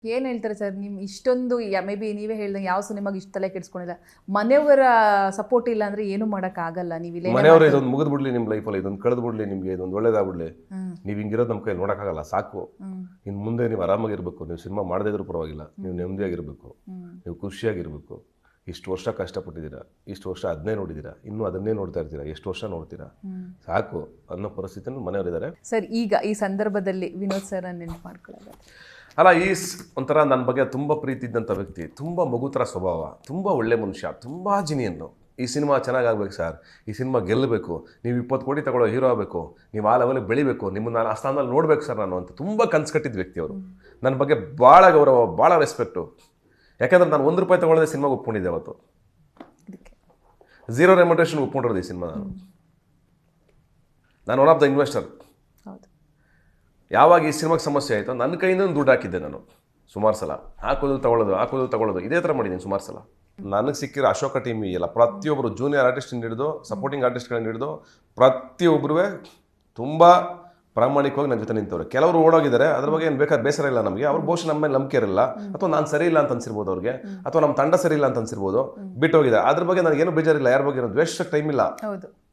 ಏನು ಹೇಳ್ತಾರೆ ಸರ್ ನಿಮ್ಮ ಇಷ್ಟೊಂದು ಮೇ ಬಿ ನೀವೇ ಹೇಳ್ದಂಗೆ ಯಾವ ಸಿನಿಮಾಗೆ ಇಷ್ಟು ತಲೆ ಕೆಡಿಸ್ಕೊಂಡಿಲ್ಲ ಮನೆಯವರ ಸಪೋರ್ಟ್ ಇಲ್ಲ ಅಂದರೆ ಏನು ಮಾಡೋಕ್ಕಾಗಲ್ಲ ನೀವು ಇಲ್ಲೇ ಮನೆಯವರು ಇದೊಂದು ಮುಗಿದು ಬಿಡ್ಲಿ ನಿಮ್ಮ ಲೈಫಲ್ಲಿ ಇದೊಂದು ಕಳೆದು ಬಿಡ್ಲಿ ನಿಮಗೆ ಇದೊಂದು ಒಳ್ಳೇದಾಗ್ಬಿಡ್ಲಿ ನೀವು ಹಿಂಗಿರೋದು ನಮ್ಮ ಕೈ ನೋಡೋಕ್ಕಾಗಲ್ಲ ಸಾಕು ಇನ್ನು ಮುಂದೆ ನೀವು ಆರಾಮಾಗಿರ್ಬೇಕು ನೀವು ಸಿನಿಮಾ ಮಾಡದೇ ಇದ್ರೂ ಪರವಾಗಿಲ್ಲ ನೀವು ನೆಮ್ಮದಿಯಾಗಿರ್ಬೇಕು ನೀವು ಖುಷಿಯಾಗಿರ್ಬೇಕು ಇಷ್ಟು ವರ್ಷ ಕಷ್ಟಪಟ್ಟಿದ್ದೀರಾ ಇಷ್ಟು ವರ್ಷ ಅದನ್ನೇ ನೋಡಿದ್ದೀರಾ ಇನ್ನೂ ಅದನ್ನೇ ನೋಡ್ತಾ ಇರ್ತೀರಾ ಎಷ್ಟು ವರ್ಷ ನೋಡ್ತೀರಾ ಸಾಕು ಅನ್ನೋ ಪರಿಸ್ಥಿತಿಯಲ್ಲಿ ಮನೆಯವರಿದ್ದಾರೆ ಸರ್ ಈಗ ಈ ಸಂದರ್ಭದಲ್ಲಿ ವಿನೋದ್ ಸರ್ ನೆನಪು ಮಾಡ್ಕೊಳ್ಳೋದು ಅಲ್ಲ ಒಂಥರ ನನ್ನ ಬಗ್ಗೆ ತುಂಬ ಪ್ರೀತಿ ಇದ್ದಂಥ ವ್ಯಕ್ತಿ ತುಂಬ ಮಗು ಥರ ಸ್ವಭಾವ ತುಂಬ ಒಳ್ಳೆ ಮನುಷ್ಯ ತುಂಬ ಜಿನಿಯನ್ನು ಈ ಸಿನಿಮಾ ಚೆನ್ನಾಗಾಗಬೇಕು ಸರ್ ಈ ಸಿನಿಮಾ ಗೆಲ್ಲಬೇಕು ನೀವು 20 ಕೋಟಿ ತಗೊಳ್ಳೋ ಹೀರೋ ಆಗಬೇಕು ನೀವು ಆ ಲೆವೆಲಿಗೆ ಬೆಳಿಬೇಕು ನಿಮ್ಮನ್ನು ನಾನು ಆ ಸ್ಥಾನದಲ್ಲಿ ನೋಡ್ಬೇಕು ಸರ್ ನಾನು ಅಂತ ತುಂಬ ಕನಸು ಕಟ್ಟಿದ್ದ ವ್ಯಕ್ತಿ ಅವರು ನನ್ನ ಬಗ್ಗೆ ಭಾಳ ಗೌರವ ಭಾಳ ರೆಸ್ಪೆಕ್ಟು ಯಾಕಂದ್ರೆ ನಾನು ₹1 ತಗೊಳ್ಳೋದೇ ಸಿನಿಮಾಗೆ ಒಪ್ಕೊಂಡಿದ್ದೆ ಅವತ್ತು 0 ರೆಮ್ಯುನರೇಷನ್ ಒಪ್ಕೊಂಡಿರೋದು ಈ ಸಿನಿಮಾ ನಾನು ಒನ್ ಆಫ್ ದ ಇನ್ವೆಸ್ಟರ್. ಹೌದು ಯಾವಾಗ ಈ ಸಿನಿಮಾಗೆ ಸಮಸ್ಯೆ ಆಯಿತು ನನ್ನ ಕೈಯಿಂದ ದುಡ್ಡು ಹಾಕಿದ್ದೆ ನಾನು ಸುಮಾರು ಸಲ ಹಾಕೋದು ತಗೊಳ್ಳೋದು ಇದೇ ಥರ ಮಾಡಿದ್ದೀನಿ ಸುಮಾರು ಸಲ. ನನಗೆ ಸಿಕ್ಕಿರೋ ಅಶೋಕ ಟೀಮ್ ಇದೆಯಲ್ಲ ಪ್ರತಿಯೊಬ್ಬರು ಜೂನಿಯರ್ ಆರ್ಟಿಸ್ಟಿಂದ ಹಿಡಿದು ಸಪೋರ್ಟಿಂಗ್ ಆರ್ಟಿಸ್ಟ್ಗಳನ್ನ ಹಿಡಿದು ಪ್ರತಿಯೊಬ್ಬರೂ ತುಂಬ ಪ್ರಾಮಾಣಿಕವಾಗಿ ನನ್ನ ಜೊತೆ ನಿಂತವ್ರೆ. ಕೆಲವರು ಓಡೋಗಿದ್ದಾರೆ, ಅದ್ರ ಬಗ್ಗೆ ಏನು ಬೇಕಾದ್ರೆ ಬೇಸರ ಇಲ್ಲ ನಮಗೆ. ಅವ್ರು ಬಹುಶಃ ನಮ್ಮ ಮೇಲೆ ನಂಬಿಕೆ ಇರಲ್ಲ, ಅಥವಾ ನಾನು ಸರಿ ಇಲ್ಲ ಅಂತ ಅನ್ಸಿರ್ಬೋದು ಅವ್ರಿಗೆ, ಅಥವಾ ನಮ್ಮ ತಂಡ ಸರಿ ಇಲ್ಲ ಅಂತ ಅನ್ಸಿರ್ಬೋದು, ಬಿಟ್ಟೋಗಿದೆ. ಅದ್ರ ಬಗ್ಗೆ ನನಗೇನು ಬೇಜಾರಿಲ್ಲ, ಯಾರ ಬಗ್ಗೆ ದ್ವೇಷಕ್ಕೆ ಟೈಮ್ ಇಲ್ಲ. ಹೌದು